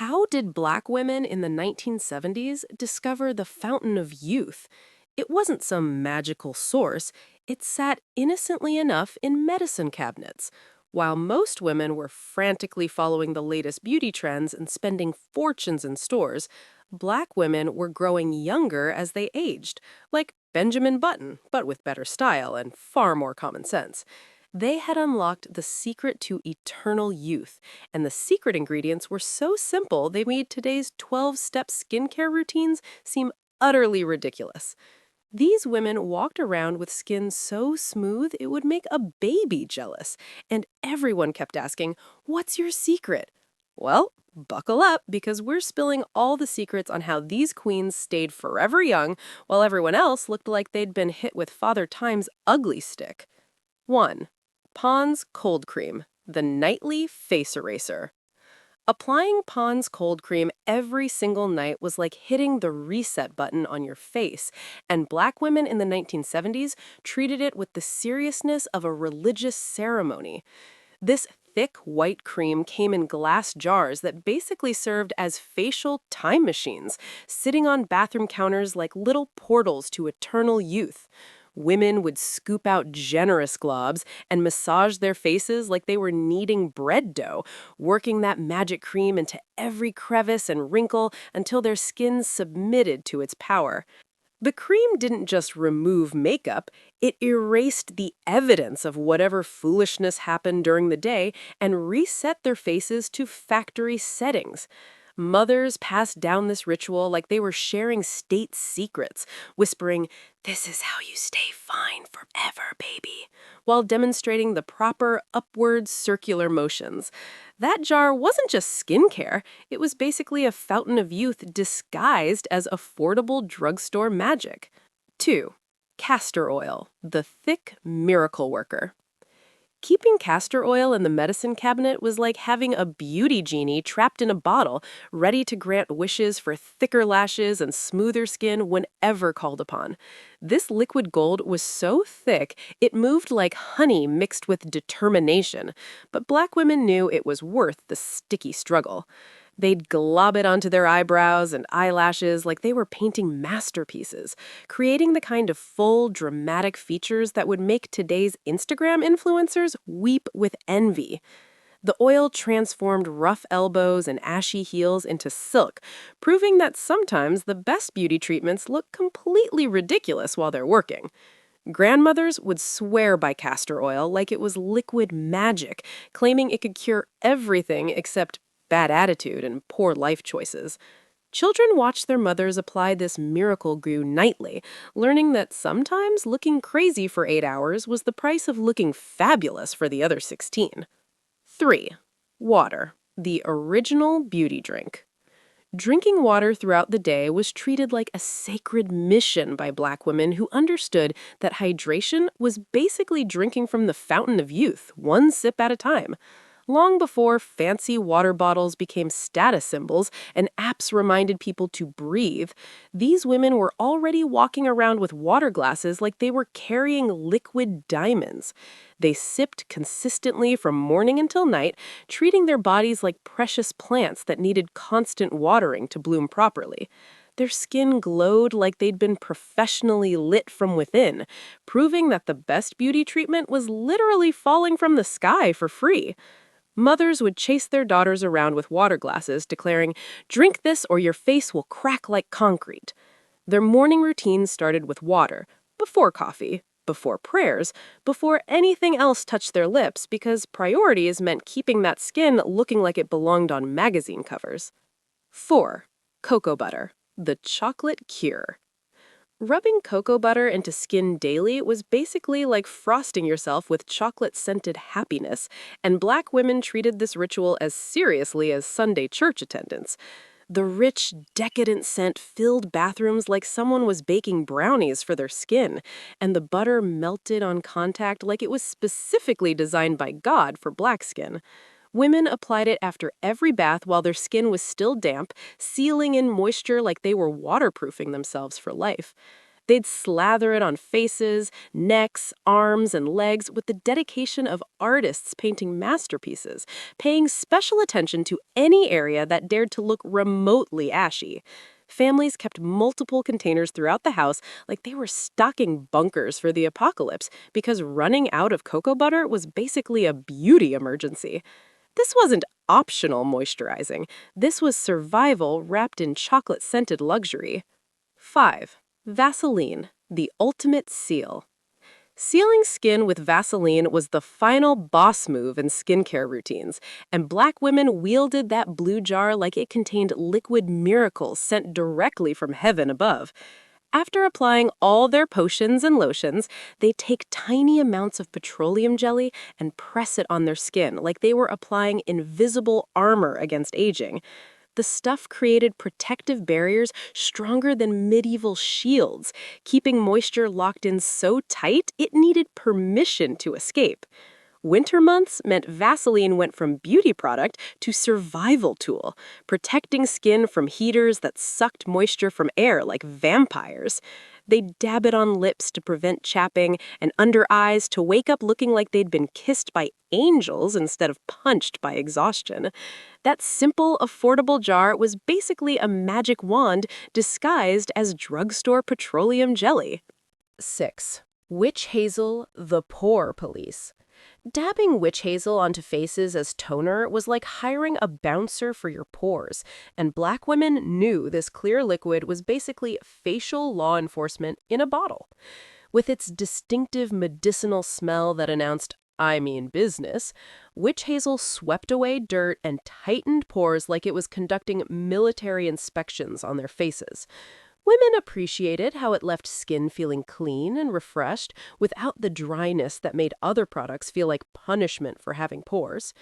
How did black women in the 1970s discover the fountain of youth? It wasn't some magical source, it sat innocently enough in medicine cabinets. While most women were frantically following the latest beauty trends and spending fortunes in stores, black women were growing younger as they aged, like Benjamin Button, but with better style and far more common sense. They had unlocked the secret to eternal youth, and the secret ingredients were so simple they made today's 12-step skincare routines seem utterly ridiculous. These women walked around with skin so smooth it would make a baby jealous, and everyone kept asking, "What's your secret?" Well, buckle up because we're spilling all the secrets on how these queens stayed forever young while everyone else looked like they'd been hit with Father Time's ugly stick. 1. Pond's Cold Cream, the nightly face eraser. Applying Pond's cold cream every single night was like hitting the reset button on your face, and black women in the 1970s treated it with the seriousness of a religious ceremony. This thick white cream came in glass jars that basically served as facial time machines, sitting on bathroom counters like little portals to eternal youth. Women would scoop out generous globs and massage their faces like they were kneading bread dough, working that magic cream into every crevice and wrinkle until their skin submitted to its power. The cream didn't just remove makeup, it erased the evidence of whatever foolishness happened during the day and reset their faces to factory settings. Mothers passed down this ritual like they were sharing state secrets, whispering, "This is how you stay fine forever, baby," while demonstrating the proper upward circular motions. That jar wasn't just skincare, it was basically a fountain of youth disguised as affordable drugstore magic. 2. Castor oil, the thick miracle worker. Keeping castor oil in the medicine cabinet was like having a beauty genie trapped in a bottle, ready to grant wishes for thicker lashes and smoother skin whenever called upon. This liquid gold was so thick, it moved like honey mixed with determination, but black women knew it was worth the sticky struggle. They'd glob it onto their eyebrows and eyelashes like they were painting masterpieces, creating the kind of full, dramatic features that would make today's Instagram influencers weep with envy. The oil transformed rough elbows and ashy heels into silk, proving that sometimes the best beauty treatments look completely ridiculous while they're working. Grandmothers would swear by castor oil like it was liquid magic, claiming it could cure everything except bad attitude and poor life choices. Children watched their mothers apply this miracle glue nightly, learning that sometimes looking crazy for 8 hours was the price of looking fabulous for the other 16. 3. Water, the original beauty drink. Drinking water throughout the day was treated like a sacred mission by black women who understood that hydration was basically drinking from the fountain of youth, one sip at a time. Long before fancy water bottles became status symbols and apps reminded people to breathe, these women were already walking around with water glasses like they were carrying liquid diamonds. They sipped consistently from morning until night, treating their bodies like precious plants that needed constant watering to bloom properly. Their skin glowed like they'd been professionally lit from within, proving that the best beauty treatment was literally falling from the sky for free. Mothers would chase their daughters around with water glasses, declaring, "Drink this or your face will crack like concrete." Their morning routines started with water, before coffee, before prayers, before anything else touched their lips because priorities meant keeping that skin looking like it belonged on magazine covers. 4. Cocoa butter, the chocolate cure. Rubbing cocoa butter into skin daily was basically like frosting yourself with chocolate-scented happiness, and black women treated this ritual as seriously as Sunday church attendance. The rich, decadent scent filled bathrooms like someone was baking brownies for their skin, and the butter melted on contact like it was specifically designed by God for black skin. Women applied it after every bath while their skin was still damp, sealing in moisture like they were waterproofing themselves for life. They'd slather it on faces, necks, arms, and legs with the dedication of artists painting masterpieces, paying special attention to any area that dared to look remotely ashy. Families kept multiple containers throughout the house like they were stocking bunkers for the apocalypse because running out of cocoa butter was basically a beauty emergency. This wasn't optional moisturizing. This was survival wrapped in chocolate-scented luxury. 5. Vaseline, the ultimate seal. Sealing skin with Vaseline was the final boss move in skincare routines, and Black women wielded that blue jar like it contained liquid miracles sent directly from heaven above. After applying all their potions and lotions, they take tiny amounts of petroleum jelly and press it on their skin like they were applying invisible armor against aging. The stuff created protective barriers stronger than medieval shields, keeping moisture locked in so tight it needed permission to escape. Winter months meant Vaseline went from beauty product to survival tool, protecting skin from heaters that sucked moisture from air like vampires. They'd dab it on lips to prevent chapping and under eyes to wake up looking like they'd been kissed by angels instead of punched by exhaustion. That simple, affordable jar was basically a magic wand disguised as drugstore petroleum jelly. 6. Witch Hazel, the pore police. Dabbing witch hazel onto faces as toner was like hiring a bouncer for your pores, and Black women knew this clear liquid was basically facial law enforcement in a bottle. With its distinctive medicinal smell that announced, "I mean business," witch hazel swept away dirt and tightened pores like it was conducting military inspections on their faces. Women appreciated how it left skin feeling clean and refreshed without the dryness that made other products feel like punishment for having pores.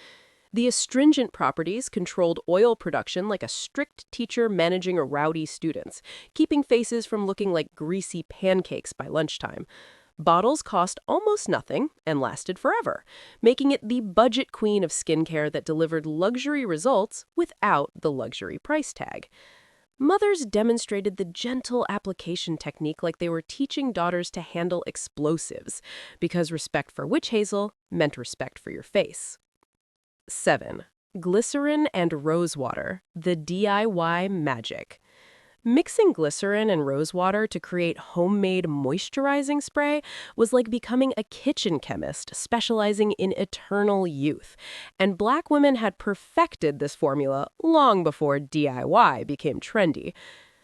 The astringent properties controlled oil production like a strict teacher managing a rowdy students, keeping faces from looking like greasy pancakes by lunchtime. Bottles cost almost nothing and lasted forever, making it the budget queen of skincare that delivered luxury results without the luxury price tag. Mothers demonstrated the gentle application technique like they were teaching daughters to handle explosives, because respect for witch hazel meant respect for your face. 7. Glycerin and rose water, the DIY magic. Mixing glycerin and rose water to create homemade moisturizing spray was like becoming a kitchen chemist specializing in eternal youth. And Black women had perfected this formula long before DIY became trendy.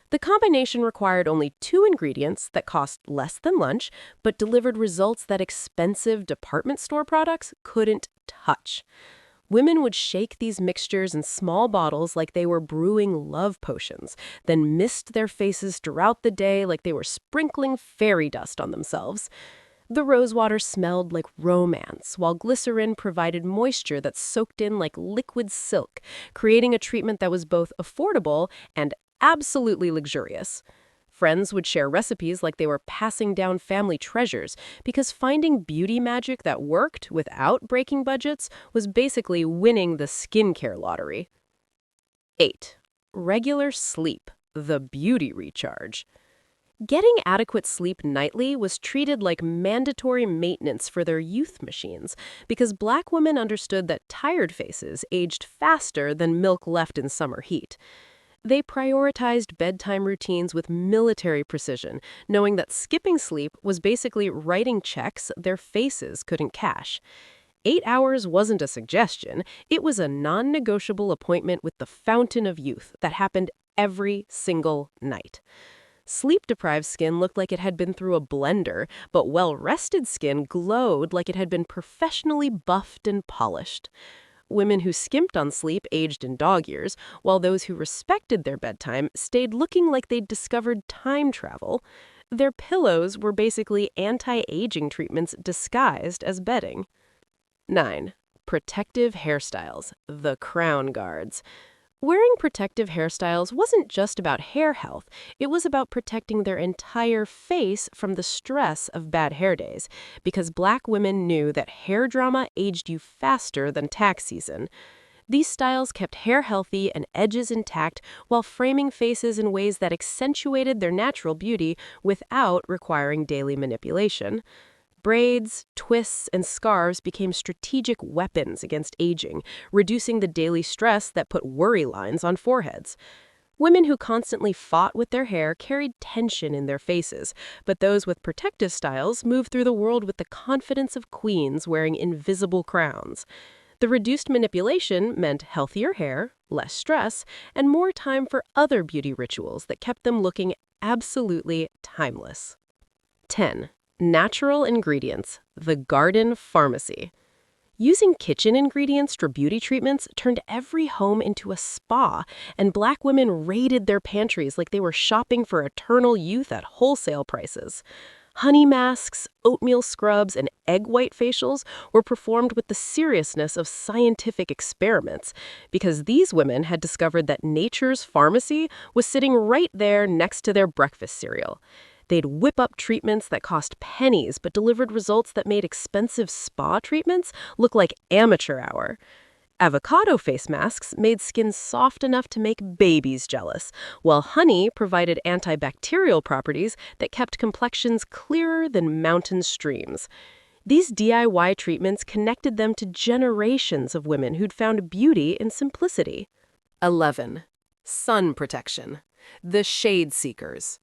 The combination required only 2 ingredients that cost less than lunch, but delivered results that expensive department store products couldn't touch. Women would shake these mixtures in small bottles like they were brewing love potions, then mist their faces throughout the day like they were sprinkling fairy dust on themselves. The rose water smelled like romance, while glycerin provided moisture that soaked in like liquid silk, creating a treatment that was both affordable and absolutely luxurious. Friends would share recipes like they were passing down family treasures, because finding beauty magic that worked without breaking budgets was basically winning the skincare lottery. 8. Regular sleep, the beauty recharge. Getting adequate sleep nightly was treated like mandatory maintenance for their youth machines, because Black women understood that tired faces aged faster than milk left in summer heat. They prioritized bedtime routines with military precision, knowing that skipping sleep was basically writing checks their faces couldn't cash. 8 hours wasn't a suggestion, it was a non-negotiable appointment with the fountain of youth that happened every single night. Sleep-deprived skin looked like it had been through a blender, but well-rested skin glowed like it had been professionally buffed and polished. Women who skimped on sleep aged in dog years, while those who respected their bedtime stayed looking like they'd discovered time travel. Their pillows were basically anti-aging treatments disguised as bedding. 9. Protective hairstyles, the crown guards. Wearing protective hairstyles wasn't just about hair health, it was about protecting their entire face from the stress of bad hair days, because Black women knew that hair drama aged you faster than tax season. These styles kept hair healthy and edges intact while framing faces in ways that accentuated their natural beauty without requiring daily manipulation. Braids, twists, and scarves became strategic weapons against aging, reducing the daily stress that put worry lines on foreheads. Women who constantly fought with their hair carried tension in their faces, but those with protective styles moved through the world with the confidence of queens wearing invisible crowns. The reduced manipulation meant healthier hair, less stress, and more time for other beauty rituals that kept them looking absolutely timeless. 10. Natural ingredients, the garden pharmacy. Using kitchen ingredients for beauty treatments turned every home into a spa, and Black women raided their pantries like they were shopping for eternal youth at wholesale prices. Honey masks, oatmeal scrubs, and egg white facials were performed with the seriousness of scientific experiments because these women had discovered that nature's pharmacy was sitting right there next to their breakfast cereal. They'd whip up treatments that cost pennies but delivered results that made expensive spa treatments look like amateur hour. Avocado face masks made skin soft enough to make babies jealous, while honey provided antibacterial properties that kept complexions clearer than mountain streams. These DIY treatments connected them to generations of women who'd found beauty in simplicity. 11. Sun protection. The shade seekers.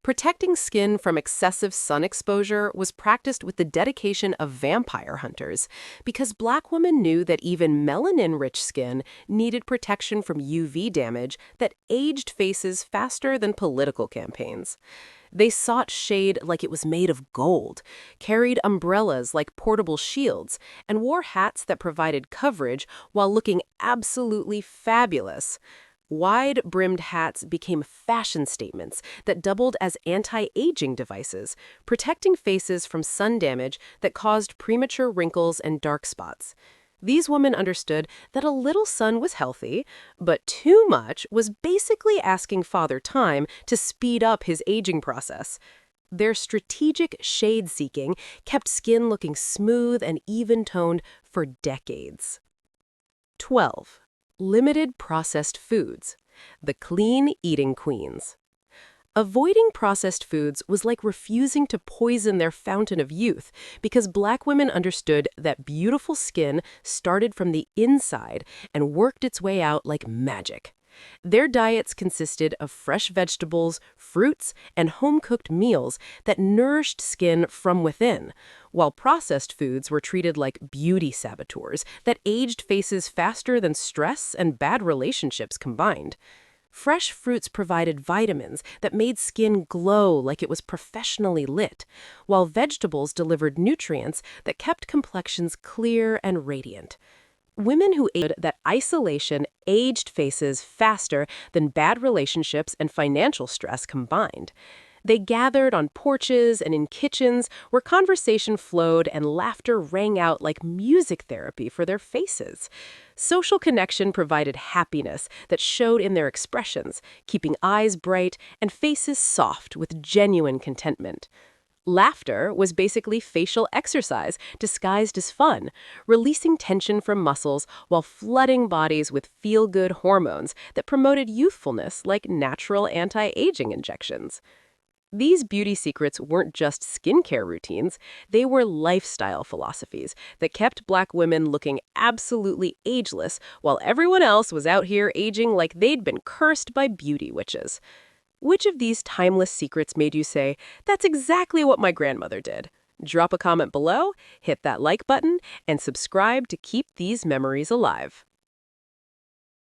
Protecting skin from excessive sun exposure was practiced with the dedication of vampire hunters because Black women knew that even melanin-rich skin needed protection from UV damage that aged faces faster than political campaigns. They sought shade like it was made of gold, carried umbrellas like portable shields, and wore hats that provided coverage while looking absolutely fabulous. Wide-brimmed hats became fashion statements that doubled as anti-aging devices, protecting faces from sun damage that caused premature wrinkles and dark spots. These women understood that a little sun was healthy, but too much was basically asking Father Time to speed up his aging process. Their strategic shade-seeking kept skin looking smooth and even-toned for decades. 12. Limited processed foods, the clean eating queens. Avoiding processed foods was like refusing to poison their fountain of youth because Black women understood that beautiful skin started from the inside and worked its way out like magic. Their diets consisted of fresh vegetables, fruits, and home-cooked meals that nourished skin from within, while processed foods were treated like beauty saboteurs that aged faces faster than stress and bad relationships combined. Fresh fruits provided vitamins that made skin glow like it was professionally lit, while vegetables delivered nutrients that kept complexions clear and radiant. Women who ate that isolation aged faces faster than bad relationships and financial stress combined. They gathered on porches and in kitchens where conversation flowed and laughter rang out like music therapy for their faces. Social connection provided happiness that showed in their expressions, keeping eyes bright and faces soft with genuine contentment. Laughter was basically facial exercise disguised as fun, releasing tension from muscles while flooding bodies with feel-good hormones that promoted youthfulness like natural anti-aging injections. These beauty secrets weren't just skincare routines, they were lifestyle philosophies that kept Black women looking absolutely ageless while everyone else was out here aging like they'd been cursed by beauty witches. Which of these timeless secrets made you say, "That's exactly what my grandmother did"? Drop a comment below, hit that like button, and subscribe to keep these memories alive.